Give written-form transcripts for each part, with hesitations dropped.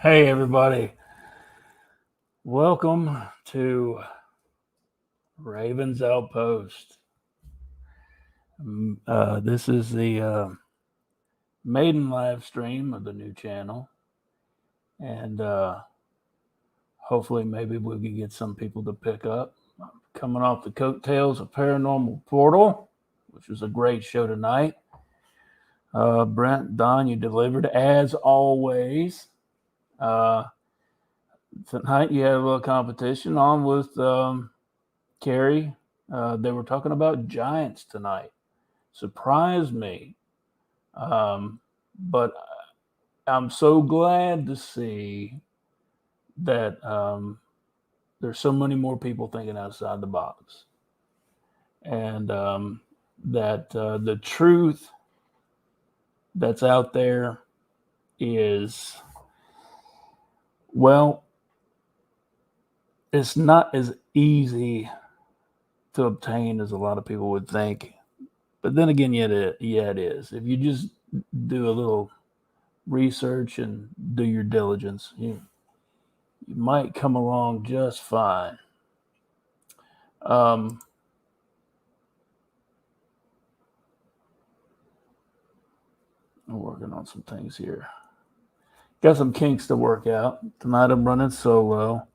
Hey, everybody. Welcome to Raven's Outpost. This is the maiden live stream of the new channel. And hopefully, maybe we can get some people to pick up. Coming off the coattails of Paranormal Portal, which was a great show tonight. Brent, Don, you delivered as always. Tonight, you have a competition on with Carrie. They were talking about giants tonight. Surprised me. But I'm so glad to see that there's so many more people thinking outside the box. And that the truth that's out there is, well, it's not as easy to obtain as a lot of people would think. But then again, it is. If you just do a little research and do your diligence, you might come along just fine. I'm working on some things here. Got some kinks to work out. Tonight I'm running solo.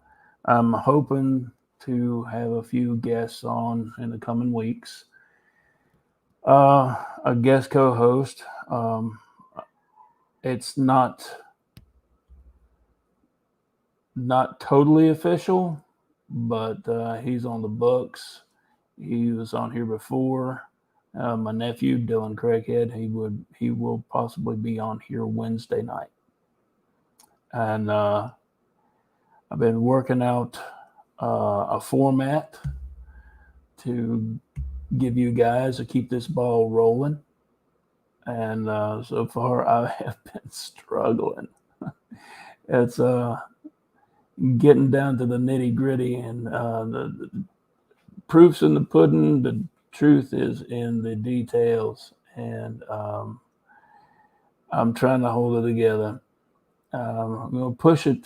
I'm hoping to have a few guests on in the coming weeks. A guest co-host. It's not totally official, but he's on the books. He was on here before. My nephew Dylan Craighead, he will possibly be on here Wednesday night, and I've been working out a format to give you guys to keep this ball rolling, and so far I have been struggling. It's getting down to the nitty gritty, and the proof's in the pudding. The truth is in the details, and I'm trying to hold it together. I'm going to push it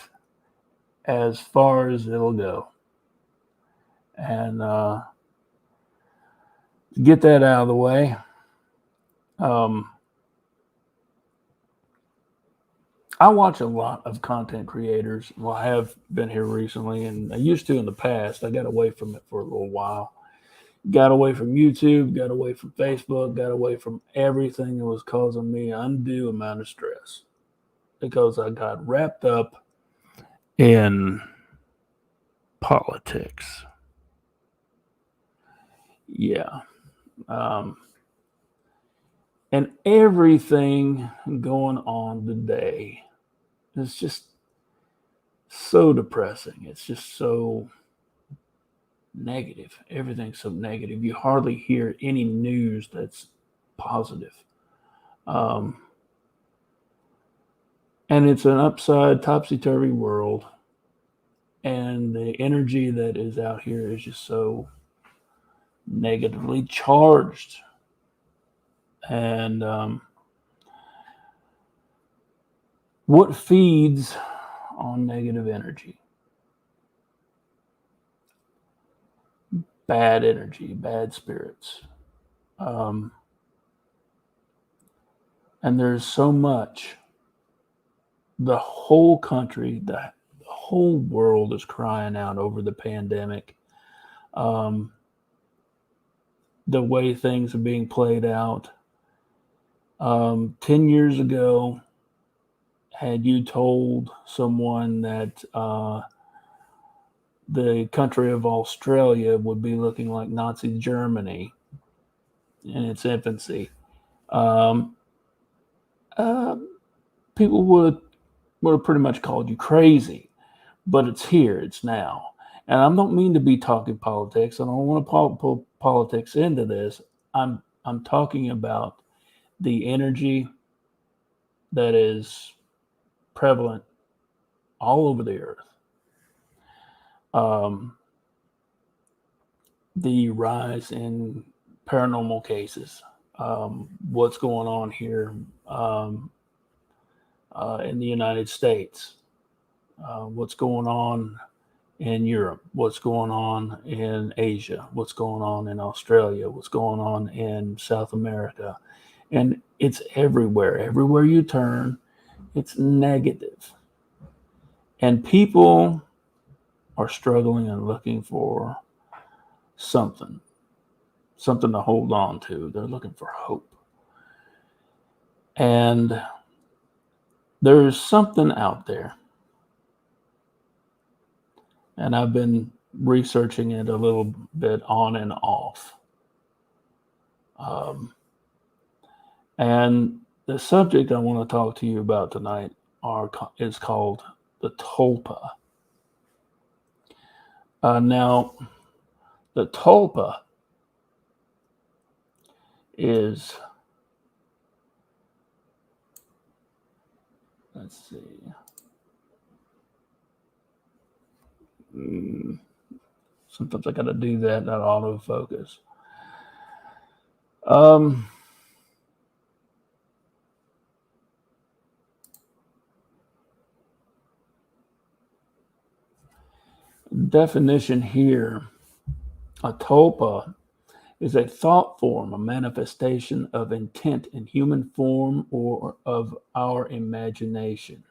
as far as it'll go, and to get that out of the way. I watch a lot of content creators. Well, I have been here recently, and I used to in the past. I got away from it for a little while. Got away from YouTube, got away from Facebook, got away from everything that was causing me undue amount of stress because I got wrapped up in politics. Yeah. And everything going on today is just so depressing. It's just so negative. Everything's so negative. You hardly hear any news that's positive. And it's an upside, topsy turvy world. And the energy that is out here is just so negatively charged. And what feeds on negative energy? Bad energy, bad spirits. And there's so much. The whole country, the whole world is crying out over the pandemic. The way things are being played out. 10 years ago, had you told someone that the country of Australia would be looking like Nazi Germany in its infancy, um, uh, people would have pretty much called you crazy. But it's here, it's now. And I don't mean to be talking politics. I don't want to pull politics into this. I'm talking about the energy that is prevalent all over the earth. The rise in paranormal cases, what's going on here in the United States. what's going on in Europe, what's going on in Asia, what's going on in Australia, what's going on in South America. And it's everywhere. Everywhere you turn, it's negative. And people are struggling and looking for something, something to hold on to. They're looking for hope. And there's something out there. And I've been researching it a little bit on and off. Um, and the subject I want to talk to you about tonight is called the Tulpa. Now, the Tulpa is, let's see, sometimes I got to do that, not autofocus. Definition here, a tulpa is a thought form, a manifestation of intent in human form or of our imagination.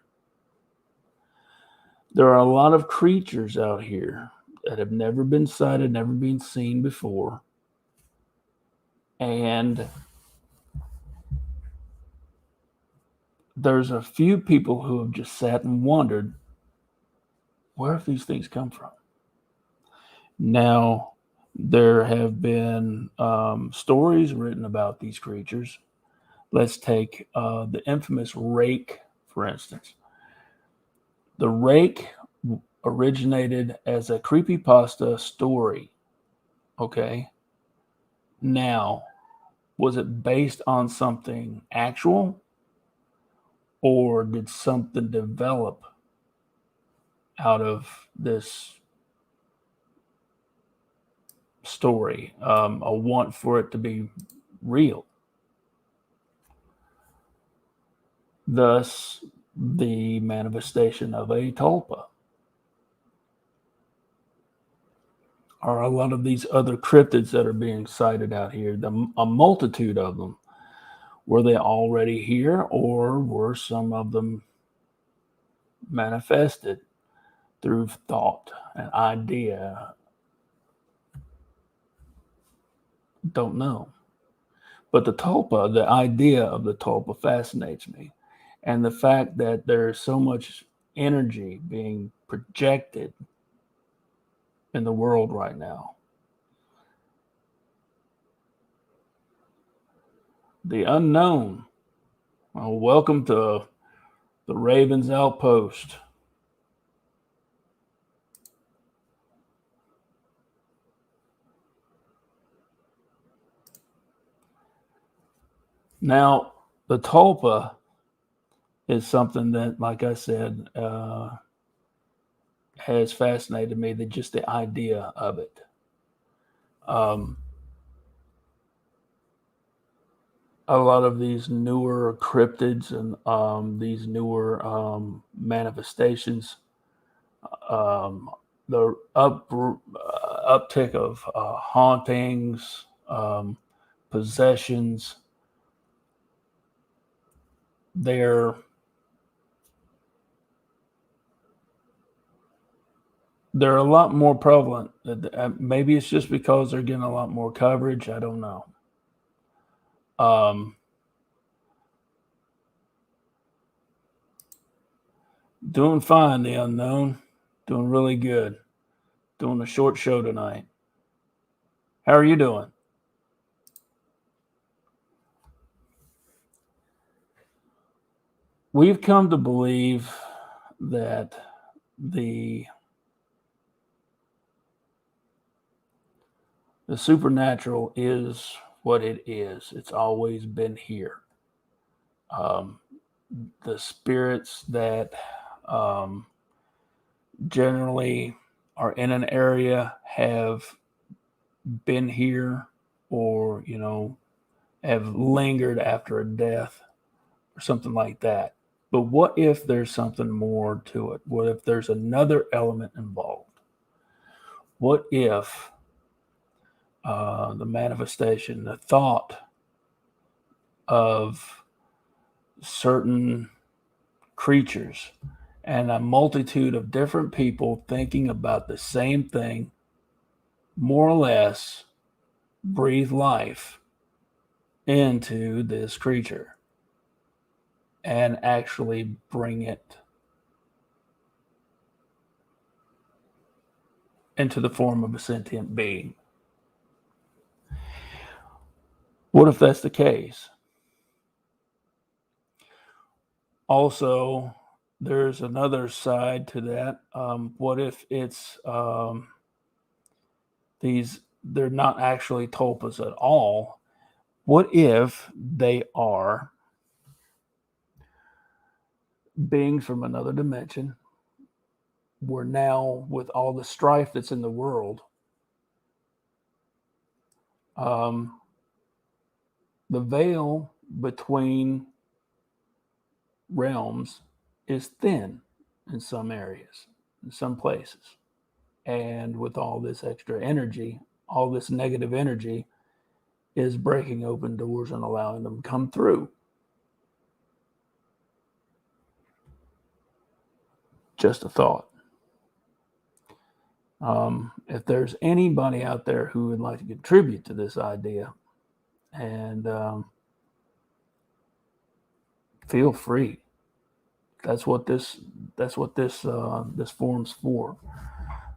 There are a lot of creatures out here that have never been sighted, never been seen before. And there's a few people who have just sat and wondered, where have these things come from? Now, there have been stories written about these creatures. Let's take the infamous rake, for instance. The rake originated as a creepypasta story. Okay. Now, was it based on something actual, or did something develop out of this story? A want for it to be real. Thus, the manifestation of a tulpa. Are a lot of these other cryptids that are being sighted out here, a multitude of them, were they already here, or were some of them manifested through thought, an idea? Don't know. But the tulpa, the idea of the tulpa fascinates me. And the fact that there's so much energy being projected in the world right now. The unknown. Well, welcome to the Ravens Outpost. Now, the tulpa is something that, like I said, has fascinated me. That just the idea of it. A lot of these newer cryptids and these newer manifestations, um, the uptick of hauntings, possessions, they're a lot more prevalent. Maybe it's just because they're getting a lot more coverage. I don't know. Doing fine, the unknown. Doing really good. Doing a short show tonight. How are you doing? We've come to believe that the supernatural is what it is. It's always been here. Um, the spirits that generally are in an area have been here, or have lingered after a death or something like that. But what if there's something more to it? What if there's another element involved? What if the manifestation, the thought of certain creatures and a multitude of different people thinking about the same thing, more or less, breathe life into this creature and actually bring it into the form of a sentient being? What if that's the case? Also, there's another side to that. What if it's they're not actually tulpas at all? What if they are beings from another dimension? We're now, with all the strife that's in the world, um, the veil between realms is thin in some areas, in some places. And with all this extra energy, all this negative energy is breaking open doors and allowing them to come through. Just a thought. If there's anybody out there who would like to contribute to this idea, and feel free. That's what this forum's for.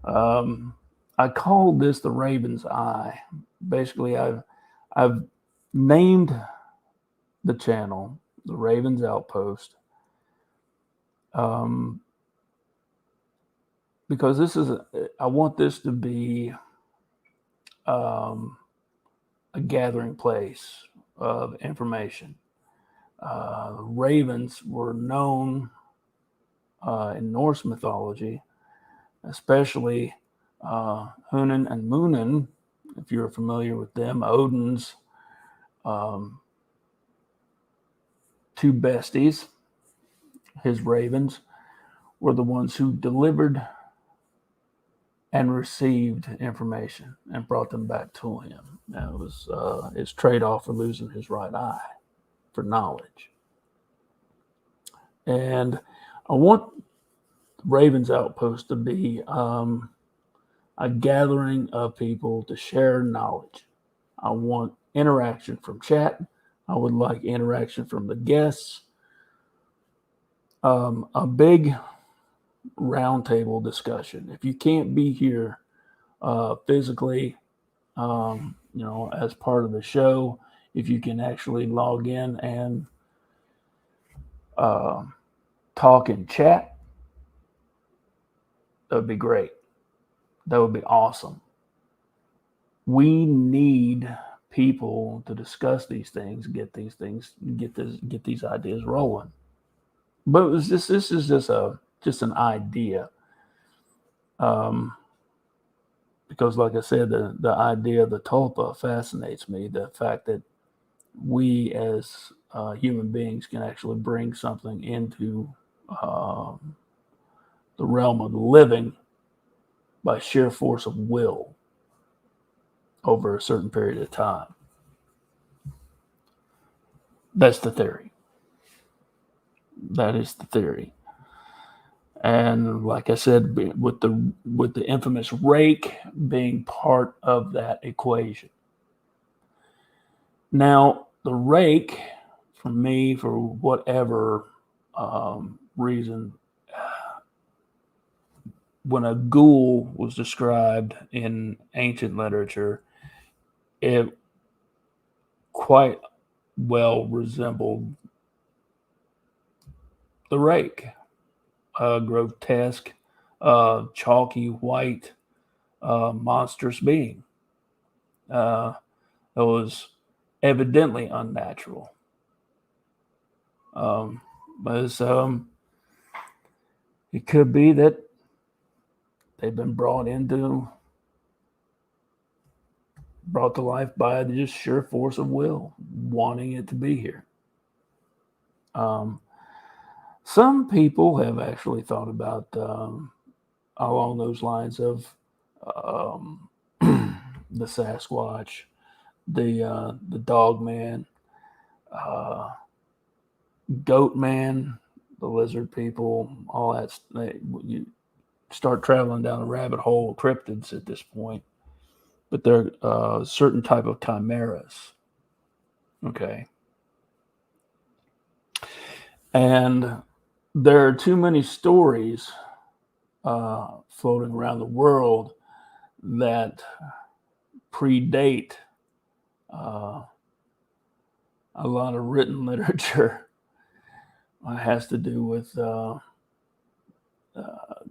Um, I call this the Raven's Eye. Basically, I've named the channel the Raven's Outpost, um, because I want this to be um, a gathering place of information. Ravens were known in Norse mythology, especially Hunan and Munin, if you're familiar with them. Odin's um, two besties, his ravens, were the ones who delivered and received information and brought them back to him. Now, it was his trade off for losing his right eye for knowledge. And I want Raven's Outpost to be a gathering of people to share knowledge. I want interaction from chat. I would like interaction from the guests. A big roundtable discussion. If you can't be here physically, as part of the show, if you can actually log in and uh, talk in chat, that would be great. That would be awesome. We need people to discuss these things, get these ideas rolling. But this is just an idea, because, like I said, the idea of the tulpa fascinates me. The fact that we as human beings can actually bring something into the realm of the living by sheer force of will over a certain period of time. That's the theory. That is the theory. And like I said, with the infamous rake being part of that equation. Now, the rake, for me, for whatever reason, when a ghoul was described in ancient literature, it quite well resembled the rake. A grotesque, chalky white, monstrous being. That was evidently unnatural. But it could be that they've been brought to life by the just sheer force of will, wanting it to be here. Um, Some people have actually thought about along those lines of um, the Sasquatch, the Dog Man, uh, Goat Man, the Lizard People, all that. You start traveling down a rabbit hole of cryptids at this point, but they're certain type of chimeras. Okay, and there are too many stories floating around the world that predate uh, a lot of written literature. Has to do with the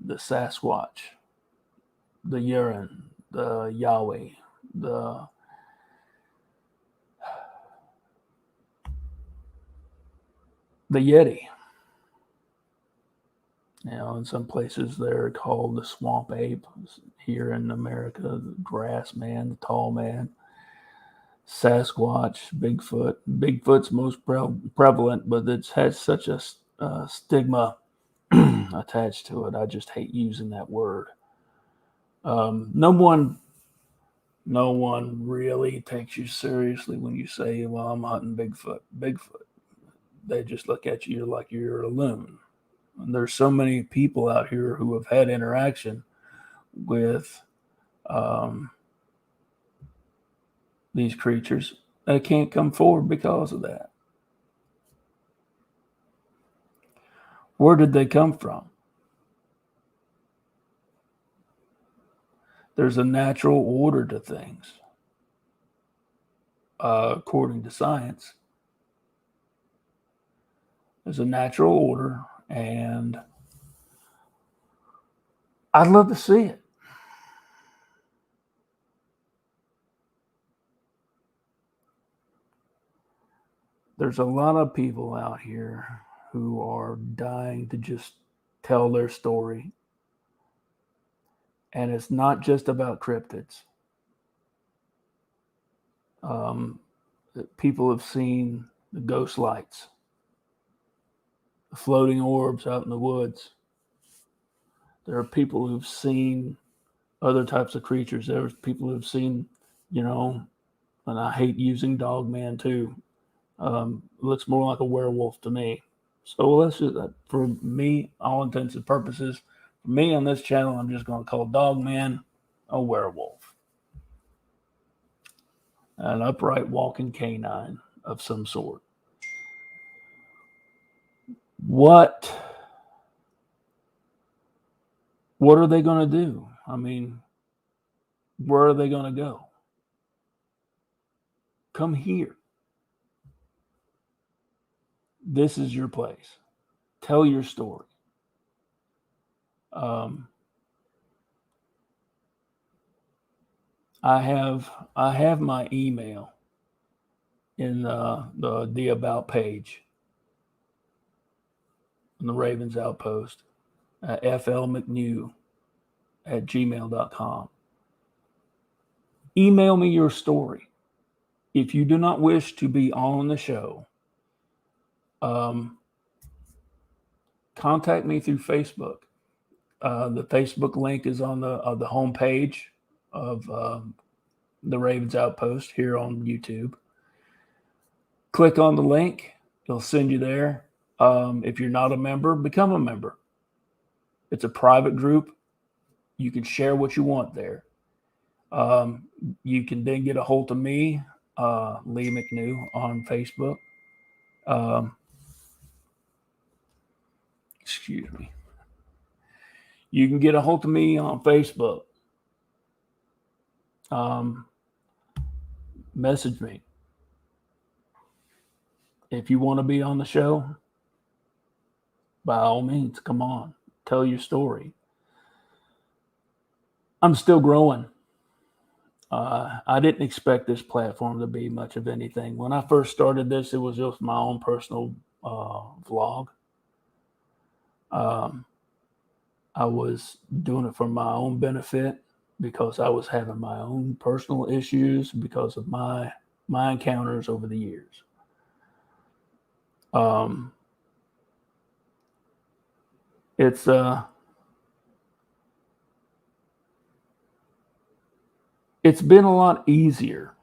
Sasquatch, the Urin, the Yahweh, the Yeti. In some places they're called the swamp ape. Here in America, the grass man, the tall man, Sasquatch, Bigfoot. Bigfoot's most prevalent, but it has such a stigma attached to it. I just hate using that word. No one really takes you seriously when you say, "Well, I'm hunting Bigfoot." Bigfoot. They just look at you like you're a loon. And there's so many people out here who have had interaction with um, these creatures that can't come forward because of that. Where did they come from? There's a natural order to things, according to science. There's a natural order, and I'd love to see it. There's a lot of people out here who are dying to just tell their story. And it's not just about cryptids. Um, People have seen the ghost lights, the floating orbs out in the woods. There are people who've seen other types of creatures. There's people who've seen, you know, and I hate using dog man too. It looks more like a werewolf to me. So let's just, for me, all intents and purposes, for me on this channel, I'm just going to call dog man a werewolf, an upright walking canine of some sort. What what are they going to do? I mean, where are they going to go? Come here. This is your place. Tell your story. Um, I have my email in the about page on the Ravens Outpost, flmcnew@gmail.com. Email me your story. If you do not wish to be on the show, um, contact me through Facebook. The Facebook link is on the home page of the Ravens Outpost here on YouTube. Click on the link; it'll send you there. If you're not a member, become a member. It's a private group. You can share what you want there. Um, you can then get a hold of me, Lee McNew, on Facebook. Um, excuse me. You can get a hold of me on Facebook. Um, Message me. If you want to be on the show, by all means, come on. Tell your story. I'm still growing. I didn't expect this platform to be much of anything. When I first started this, it was just my own personal vlog. Um, I was doing it for my own benefit because I was having my own personal issues because of my encounters over the years. Um, it's been a lot easier.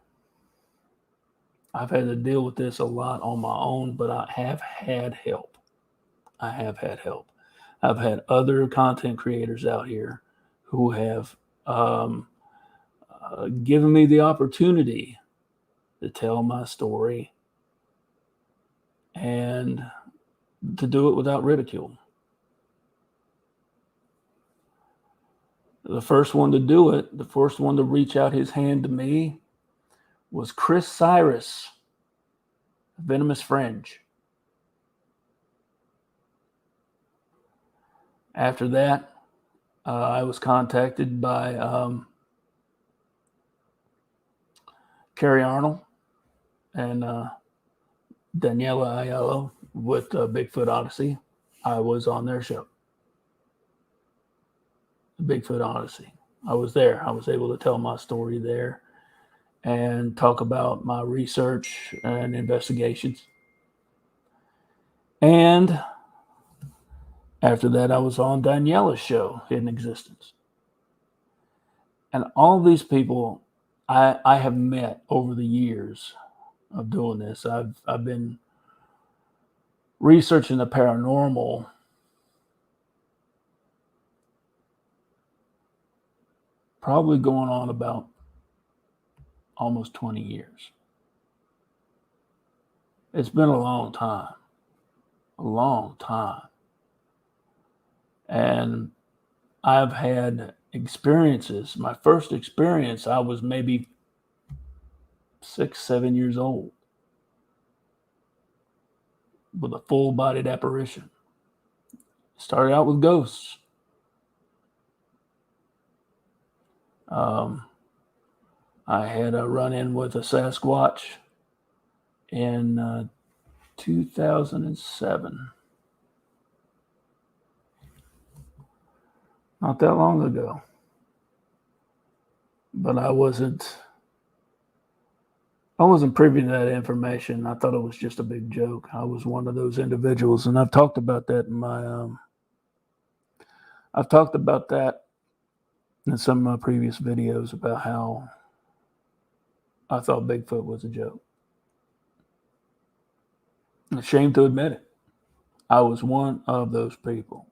I've had to deal with this a lot on my own, but I have had help. I have had help. I've had other content creators out here who have given me the opportunity to tell my story and to do it without ridicule. The first one to do it, the first one to reach out his hand to me was Chris Cyrus, Venomous Fringe. After that, I was contacted by Carrie Arnold and Daniela Aiello with Bigfoot Odyssey. I was on their show, Bigfoot Odyssey. I was there. I was able to tell my story there and talk about my research and investigations. And after that, I was on Daniela's show, Hidden Existence. And all these people I have met over the years of doing this. I've been researching the paranormal probably going on about almost 20 years. It's been a long time. A long time. And I've had experiences. My first experience, I was maybe 6, 7 years old with a full-bodied apparition. Started out with ghosts. I had a run-in with a Sasquatch in 2007. Not that long ago. But I wasn't privy to that information. I thought it was just a big joke. I was one of those individuals, and I've talked about that in my I've talked about that in some of my previous videos about how I thought Bigfoot was a joke. I'm ashamed to admit it. I was one of those people.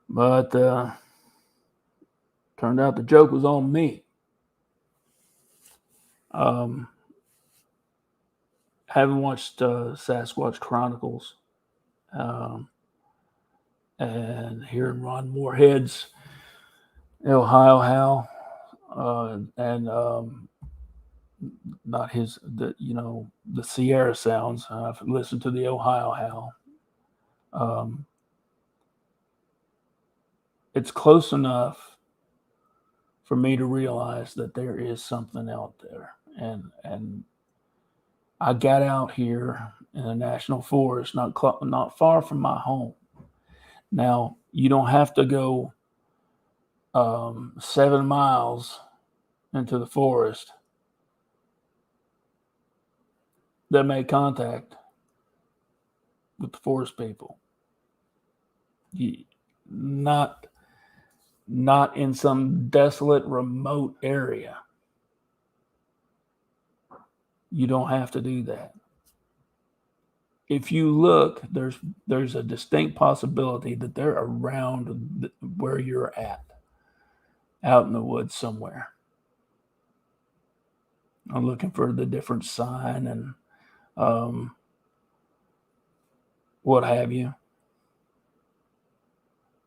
But turned out the joke was on me. Haven't watched Sasquatch Chronicles. And hearing Ron Moorhead's Ohio Howl, and not his, the Sierra Sounds. I've listened to the Ohio Howl. It's close enough for me to realize that there is something out there, and I got out here in a national forest, not far from my home. Now you don't have to go 7 miles into the forest that made contact with the forest people. Not in some desolate, remote area. You don't have to do that. If you look, there's a distinct possibility that they're around where you're at, out in the woods somewhere. I'm looking for the different sign and what have you.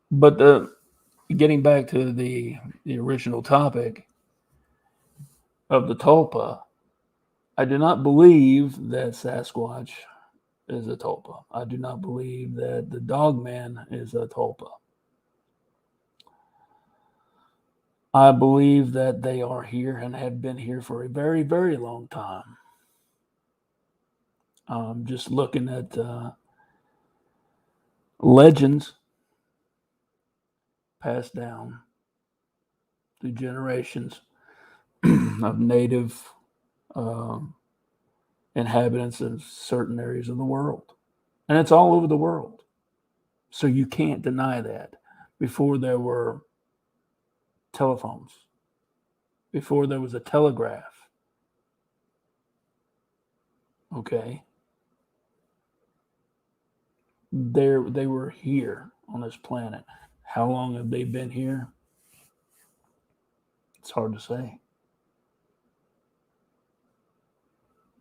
But getting back to the original topic of the Tulpa, I do not believe that Sasquatch is a Tulpa. I do not believe that the Dogman is a Tulpa. I believe that they are here and have been here for a very, very long time. Just looking at legends passed down through generations of native inhabitants of certain areas of the world. And it's all over the world. So you can't deny that. Before there were telephones, before there was a telegraph, okay, they were here on this planet. How long have they been here? It's hard to say.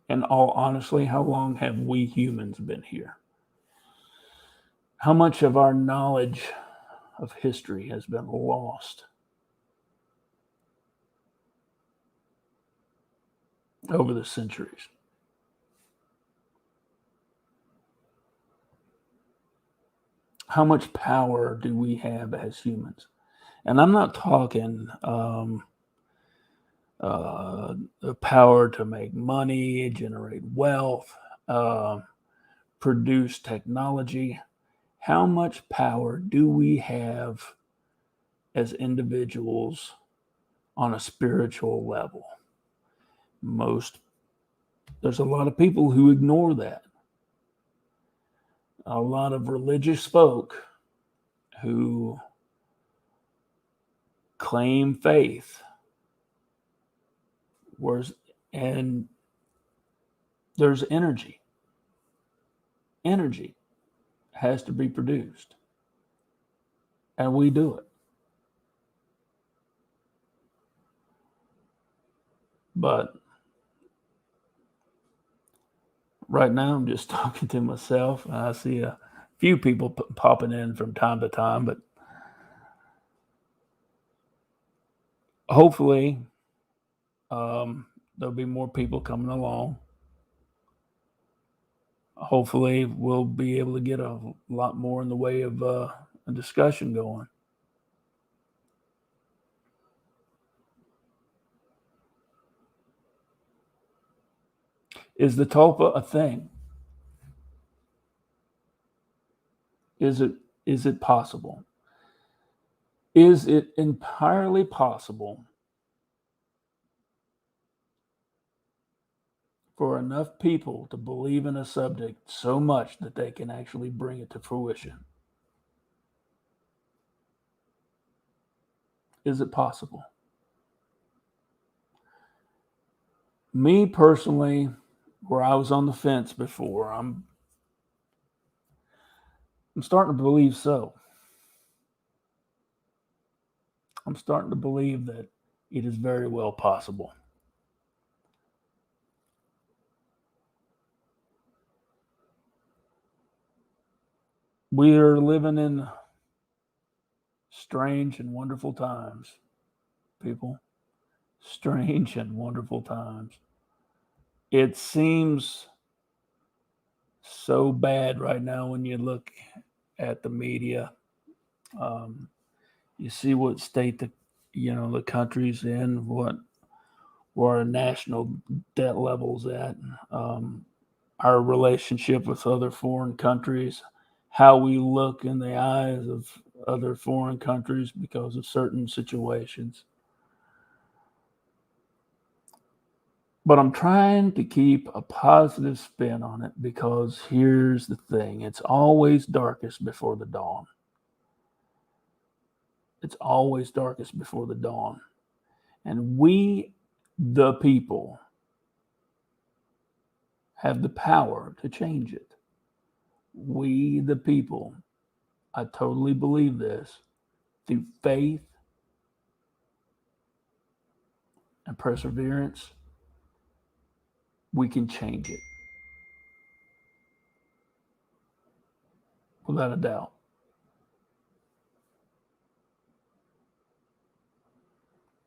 And all honestly, how long have we humans been here? How much of our knowledge of history has been lost over the centuries? How much power do we have as humans? And I'm not talking the power to make money, generate wealth, uh, produce technology. How much power do we have as individuals on a spiritual level? Most, there's a lot of people who ignore that. A lot of religious folk who claim faith, whereas, and there's energy. Energy has to be produced, and we do it. But right now, I'm just talking to myself. I see a few people popping in from time to time, but hopefully, there'll be more people coming along. Hopefully, we'll be able to get a lot more in the way of a discussion going. Is the tulpa a thing? Is it is it possible? Is it entirely possible for enough people to believe in a subject so much that they can actually bring it to fruition? Is it possible? Me personally, where I was on the fence before, I'm starting to believe so. I'm starting to believe that it is very well possible. We are living in strange and wonderful times, people. Strange and wonderful times. It seems so bad right now when you look at the media. Um, you see what state the country's in, what where our national debt levels at, um, our relationship with other foreign countries, how we look in the eyes of other foreign countries because of certain situations. But I'm trying to keep a positive spin on it because here's the thing, it's always darkest before the dawn. It's always darkest before the dawn. And we, the people, have the power to change it. We, the people, I totally believe this, through faith and perseverance, we can change it without a doubt.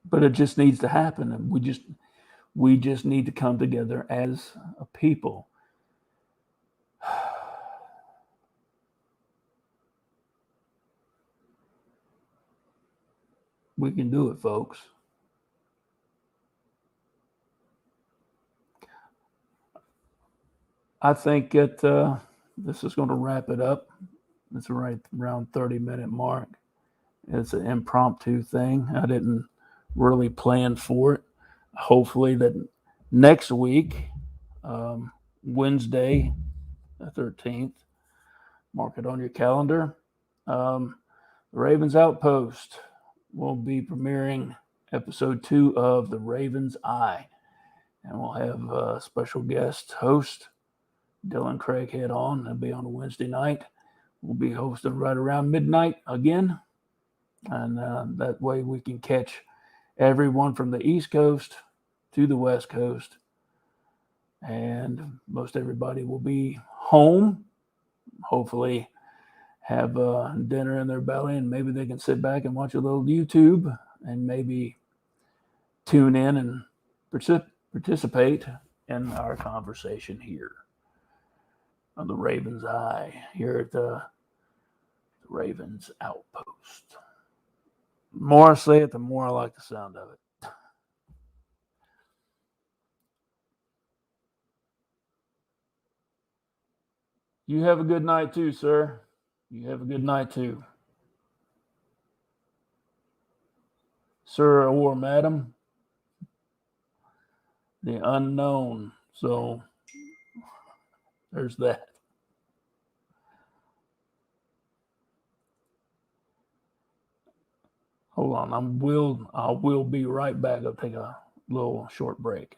But it just needs to happen, and we just need to come together as a people. We can do it, folks. I think that this is going to wrap it up. It's right around 30-minute mark. It's an impromptu thing. I didn't really plan for it. Hopefully that next week, Wednesday, the 13th, mark it on your calendar. The Ravens Outpost will be premiering episode 2 of The Raven's Eye. And we'll have a special guest host, Dylan Craighead, on. That'll be on a Wednesday night. We'll be hosting right around midnight again. And that way we can catch everyone from the East Coast to the West Coast. And most everybody will be home, hopefully have dinner in their belly, and maybe they can sit back and watch a little YouTube and maybe tune in and participate in our conversation here on the Raven's Eye, here at the Ravens Outpost. The more I say it, the more I like the sound of it. You have a good night too, sir. You have a good night too. Sir or madam, the unknown. So there's that. Hold on, I will be right back. I'll take a little short break.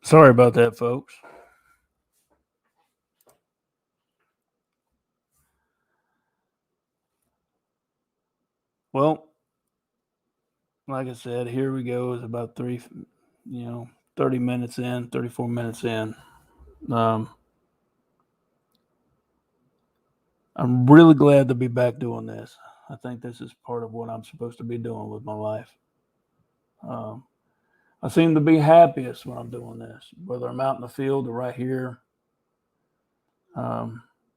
Sorry about that, folks. Well, like I said, here we go. It's about 30 minutes in, 34 minutes in. Um, I'm really glad to be back doing this. I think this is part of what I'm supposed to be doing with my life. Um, I seem to be happiest when I'm doing this, whether I'm out in the field or right here,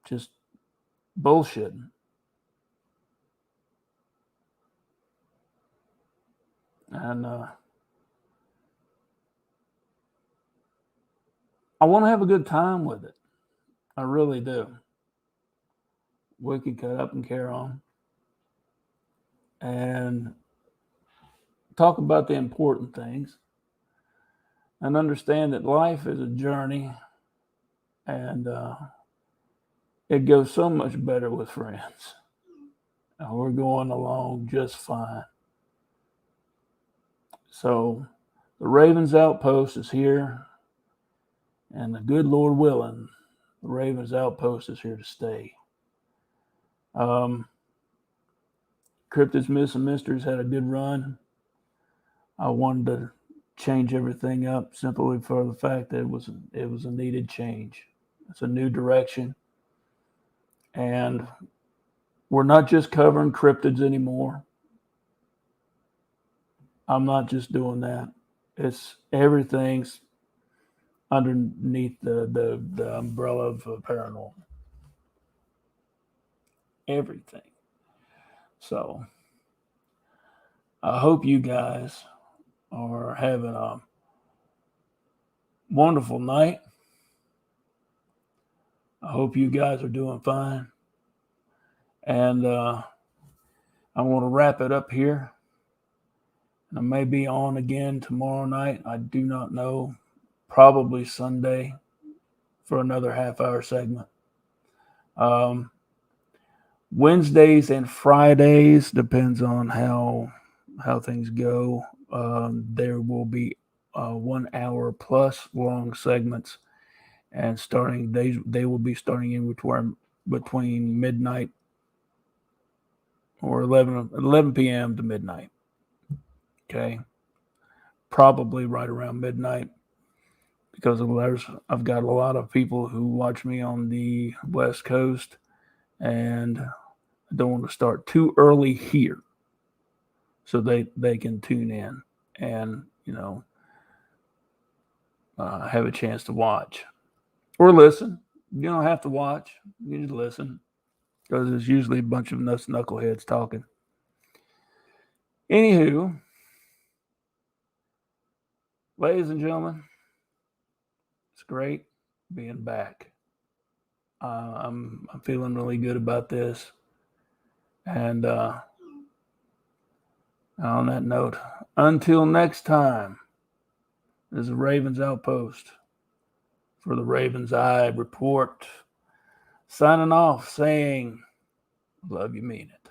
just bullshitting. And I want to have a good time with it. I really do. We can cut up and carry on and talk about the important things and understand that life is a journey, and it goes so much better with friends. And we're going along just fine. So the Ravens Outpost is here, and the good Lord willing, the Ravens Outpost is here to stay. Cryptids, Myths, and Mysteries had a good run. I wanted to change everything up simply for the fact that it was a needed change. It's a new direction, and We're not just covering cryptids anymore. I'm not just doing that. It's everything's underneath the umbrella of paranormal. Everything. So I hope you guys are having a wonderful night. I hope you guys are doing fine. And I want to wrap it up here. I may be on again tomorrow night. I do not know. Probably Sunday for another half-hour segment. Um, Wednesdays and Fridays depends on how things go. There will be 1 hour plus long segments, and starting they will be starting in between midnight or 11 p.m. to midnight. Okay, probably right around midnight because I've got a lot of people who watch me on the West Coast, and I don't want to start too early here, so they can tune in and have a chance to watch or listen. You don't have to watch; you just listen because there's usually a bunch of nuts knuckleheads talking. Anywho, ladies and gentlemen, it's great being back. I'm feeling really good about this, and on that note, until next time, this is Ravens Outpost for the Ravens Eye Report. Signing off, saying, "Love you, mean it."